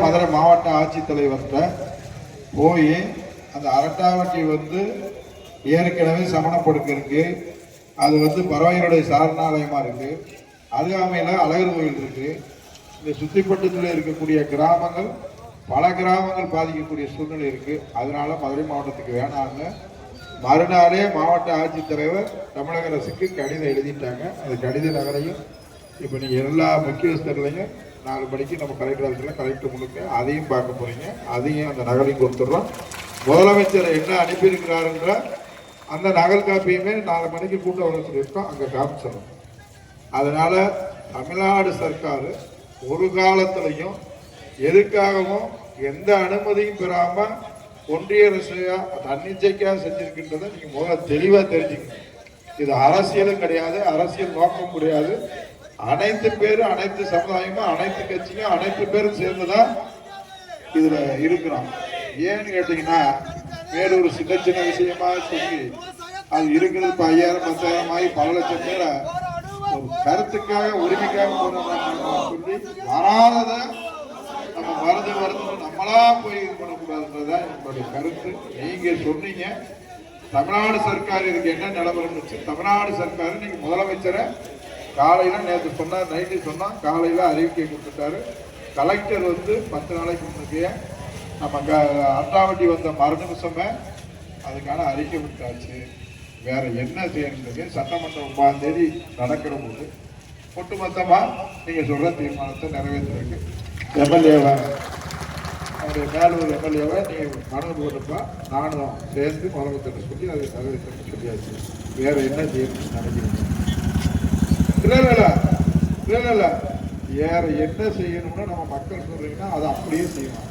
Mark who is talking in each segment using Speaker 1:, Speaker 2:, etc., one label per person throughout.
Speaker 1: மதுரை மாவட்ட ஆட்சித்தலைவர்கிட்ட போய் அந்த அரட்டாவட்டி ஏற்கனவே சமணப்படுக்க இருக்கு. அது பறவைகளுடைய சரணாலயமா இருக்கு. அருகாமையில அழகர் கோயில் இருக்கு. இந்த சுத்திப்பட்டத்தில் இருக்கக்கூடிய கிராமங்கள் பல கிராமங்கள் பாதிக்கக்கூடிய சூழ்நிலை இருக்கு. அதனால மதுரை மாவட்டத்துக்கு வேணாம்னு மறுநாளே மாவட்ட ஆட்சித்தலைவர் தமிழக அரசுக்கு கடிதம் எழுதிட்டாங்க. அந்த கடித நகலையும் இப்போ நீங்கள் எல்லா முக்கியஸ்தர்களையும் 4 மணிக்கு நம்ம கலெக்டர் ஆஃபீஸில் கலெக்டர் முழுக்க அதையும் பார்க்க போறீங்க. அதையும் அந்த நகலையும் கொடுத்துட்றோம். முதலமைச்சர் என்ன அனுப்பியிருக்கிறாருன்ற அந்த நகல் காப்பியுமே 4 மணிக்கு கூட்டம் வர சொல்லியிருக்கோம், அங்கே காமிச்சிடணும். அதனால தமிழ்நாடு சர்க்கார் ஒரு காலத்திலையும் எதுக்காகவும் எந்த அனுமதியும் பெறாம ஒன்றிய அரசையா தன்னிச்சைக்காக செஞ்சிருக்கின்றதை நீங்க முதல்ல தெளிவா தெரிஞ்சுக்கணும். இது அரசியலும் கிடையாது, அரசியல் நோக்கம் கிடையாது. அனைத்து பேரும், அனைத்து சமுதாயமும், அனைத்து கட்சியும், அனைத்து பேரும் சேர்ந்துதான் இதுல இருக்கிறோம். ஏன்னு கேட்டீங்கன்னா வேறு ஒரு சின்ன சின்ன விஷயமா சொல்லி அது இருக்கிறது 5000 10,000 ஆகி பல லட்சம் பேரை ஒரு கருத்துக்காக உரிமைக்காக சொல்லி வராதத நம்ம மருந்து நம்மளா போய் இது பண்ணக்கூடாதுன்றதான் என்னுடைய கருத்து. நீங்க சொன்னீங்க தமிழ்நாடு சர்க்கார் இதுக்கு என்ன நிலவரம். தமிழ்நாடு சர்க்கார் நீங்க முதலமைச்சரை காலையில நேற்று சொன்னார், நைட்டு சொன்னா காலையில அறிவிக்கை கொடுத்துட்டாரு. கலெக்டர் 10 நாளைக்கு முன்னுக்கே நம்ம அட்டாவட்டி வந்த மறுநிமிஷமே அதுக்கான அறிக்கை விட்டாச்சு. வேற என்ன செய்யறது? சட்டமன்றம் 9ஆம் தேதி நடக்கிற போது ஒட்டுமொத்தமா நீங்க சொல்ற தீர்மானத்தை நிறைவேற்றுறதுக்கு எம்எல்ஏவை அவருடைய மேலூர் எம்எல்ஏவை நீங்க மனு போட்டுப்பா, நானும் சேர்ந்து முதலமைச்சர் சொல்லி அதை நிறைவேற்ற சொல்லியாச்சு. வேற என்ன செய்யணும்னு நினைக்கிறீங்க? இல்ல வேற என்ன செய்யணும்னு நம்ம மக்கள் சொல்றீங்கன்னா அதை அப்படியே செய்யணும்.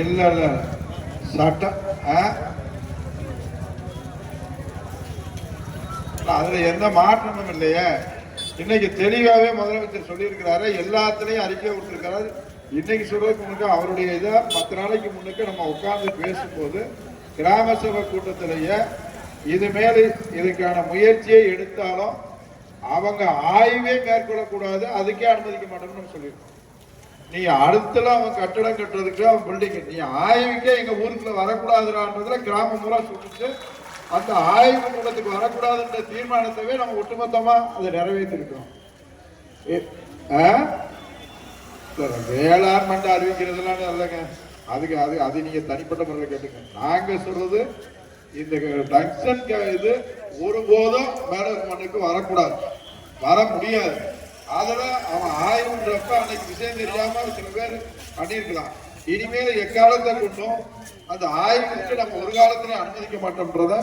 Speaker 1: இல்ல சட்டம் அதுல எந்த மாற்றமும் இல்லையே. இன்னைக்கு தெளிவாவே முதலமைச்சர் சொல்லியிருக்கிறாரு, எல்லாத்திலையும் அறிக்கை விட்டுருக்கிறாரு. இன்னைக்கு சொல்றதுக்கு முன்னுக்கு அவருடைய இதை 10 நாளைக்கு முன்னுக்கு நம்ம உட்கார்ந்து பேசும்போது கிராம சபை கூட்டத்திலேயே இது மேல இதுக்கான முயற்சியை எடுத்தாலும் அவங்க ஆய்வே மேற்கொள்ளக்கூடாது, அதுக்கே அனுமதிக்க மாட்டோம்னு சொல்லியிருக்கோம். நீ அடுத்துல அவன் கட்டடம் கட்டுறதுக்கு அவன் பில்டிங் நீ ஆய்வுக்கே எங்க ஊருக்குள்ள வரக்கூடாதுன்றதுல கிராம முறை சொல்லிட்டு அந்த ஆய்வு கூடத்துக்கு வரக்கூடாதுன்ற தீர்மானத்தவே நம்ம ஒட்டுமொத்தமா அதை நிறைவேற்றிருக்கோம். வேளாண்மண்ட அறிவிக்கிறதுலாம் இல்லைங்க, அது நீங்க தனிப்பட்ட முறையில் கேட்டுங்க. நாங்க சொல்றது இந்த டங்ஸ்டன் இது ஒருபோதும் மேலூர் மண்ணுக்கு வரக்கூடாது, வர முடியாது. அதுல அவன் ஆய்வுன்றப்ப அன்னைக்கு விஷயம் தெரியாம சில பேர் பண்ணியிருக்கலாம். இனிமேல் எக்காலத்தை கொண்டும் அந்த ஆய்வுக்கு நம்ம ஒரு காலத்திலே அனுமதிக்க மாட்டோம்ன்றத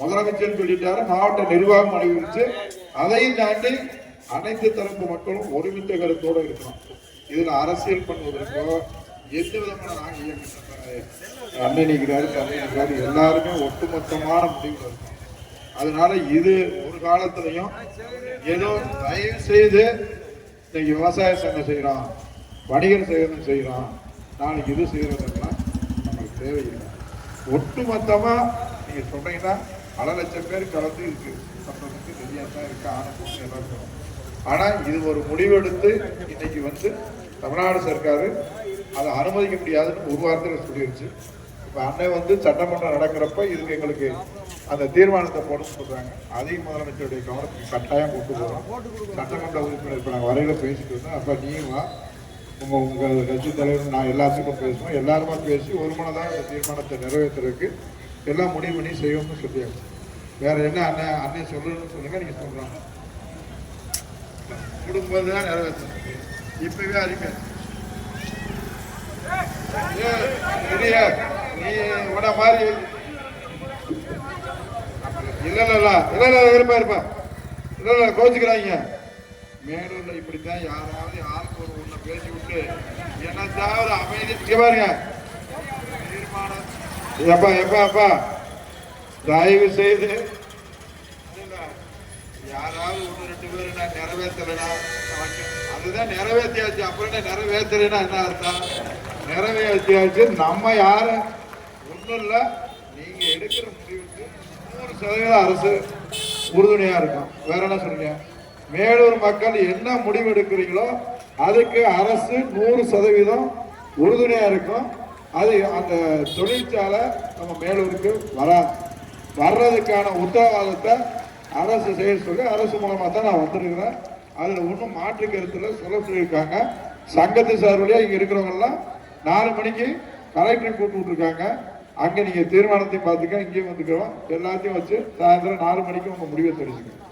Speaker 1: முதலமைச்சர் சொல்லிட்டாரு. மாவட்ட நிர்வாகம் அறிவிச்சு அதையும் தாண்டி அனைத்து தரப்பு மக்களும் ஒருமித்த கருத்தோடு இருக்கணும். இதுல அரசியல் பண்ணுவதற்கோ எந்த விதமான அண்ணன் நிற்கிறாரு தந்தை நிற்கிறாரு எல்லாருமே ஒட்டுமொத்தமான முடிவுகள் இருக்கும். அதனால இது ஒரு காலத்திலையும் ஏதோ தயவு செய்து இன்னைக்கு விவசாய சங்கம் செய்யறோம், வணிகர் சேகரம் செய்யறோம், நாளைக்கு இது செய்யறதுலாம் நமக்கு தேவையில்லை. ஒட்டுமொத்தமா நீங்க சொன்னீங்கன்னா பல லட்சம் பேர் கலந்து இருக்கு சொல்றதுக்கு ரெடியா தான் இருக்கு. ஆனப்போது எல்லாருக்கும் ஆனா இது ஒரு முடிவெடுத்து இன்னைக்கு தமிழ்நாடு சர்க்காரு அதை அனுமதிக்க முடியாதுன்னு ஒரு வாரத்தில் சொல்லிடுச்சு. இப்போ அன்னை சட்டமன்றம் நடக்கிறப்ப இதுக்கு எங்களுக்கு அந்த தீர்மானத்தை போட சொல்றாங்க. அதையும் முதலமைச்சருடைய கவனத்துக்கு கட்டாயம் கொண்டு போகிறோம். சட்டமன்ற உறுப்பினர் இப்போ நாங்கள் வரையில பேசிட்டு இருந்தோம். அப்போ நீயும் வா, உங்கள் கட்சி தலைவர் நான் எல்லாத்துக்கும் பேசுவோம், எல்லாருமா பேசி ஒரு மனதாக இந்த தீர்மானத்தை நிறைவேற்றுறதுக்கு எல்லாம் முடிவு பண்ணி செய்வோம்னு சொல்லியாச்சு. வேற என்ன அன்னை சொல்லணும்னு சொல்லுங்க, நீங்க சொல்றாங்க கொடுக்கும்போது தான் நிறைவேற்றணும். இப்பவே அறிக்கை நீ உட மாதிரி இருப்பா கோச்சுக்கிறாங்க. மேலூர்ல இப்படித்தான் யாராவது யாருக்கு ஒரு ஒண்ணு பேசி விட்டு என்னத்தாவது அமைதி பாருங்க தீர்மானம். எப்பா எப்பா அப்பா தயவு செய்து யாராவது 1-2 பேர் நான் நிறைவேற்றலைன்னா அதுதான் நிறைவேற்றியாச்சு. அப்புறம் நிறைவேற்றலைன்னா என்ன அர்த்தம்? நிறைவேற்றியாச்சு. நம்ம யாரும் ஒன்றும் இல்லை, நீங்க எடுக்கிற முடிவுக்கு 100% அரசு உறுதுணையா இருக்கும். வேற என்ன சொல்றீங்க? மேலூர் மக்கள் என்ன முடிவு எடுக்கிறீங்களோ அதுக்கு அரசு 100% உறுதுணையா இருக்கும். அது அந்த தொழிற்சாலை நம்ம மேலூருக்கு வர்றதுக்கான உத்தரவாதத்தை அரசு செய்ய சொல்லி அரசு மூலமா தான் நான் வந்திருக்கிறேன். அதுல ஒன்றும் மாற்று கருத்துல சொல்லியிருக்காங்க. சங்கத்து சார்பிலே இங்க இருக்கிறவங்க எல்லாம் 4 மணிக்கு கலெக்டர் கூப்பிட்டு விட்டுருக்காங்க. அங்க நீங்க தீர்மானத்தை பார்த்துக்க, இங்கேயும் வந்துக்கிறோம். எல்லாத்தையும் வச்சு சாயந்தரம் 4 மணிக்கு உங்க முடிவை தெரிஞ்சுக்கணும்.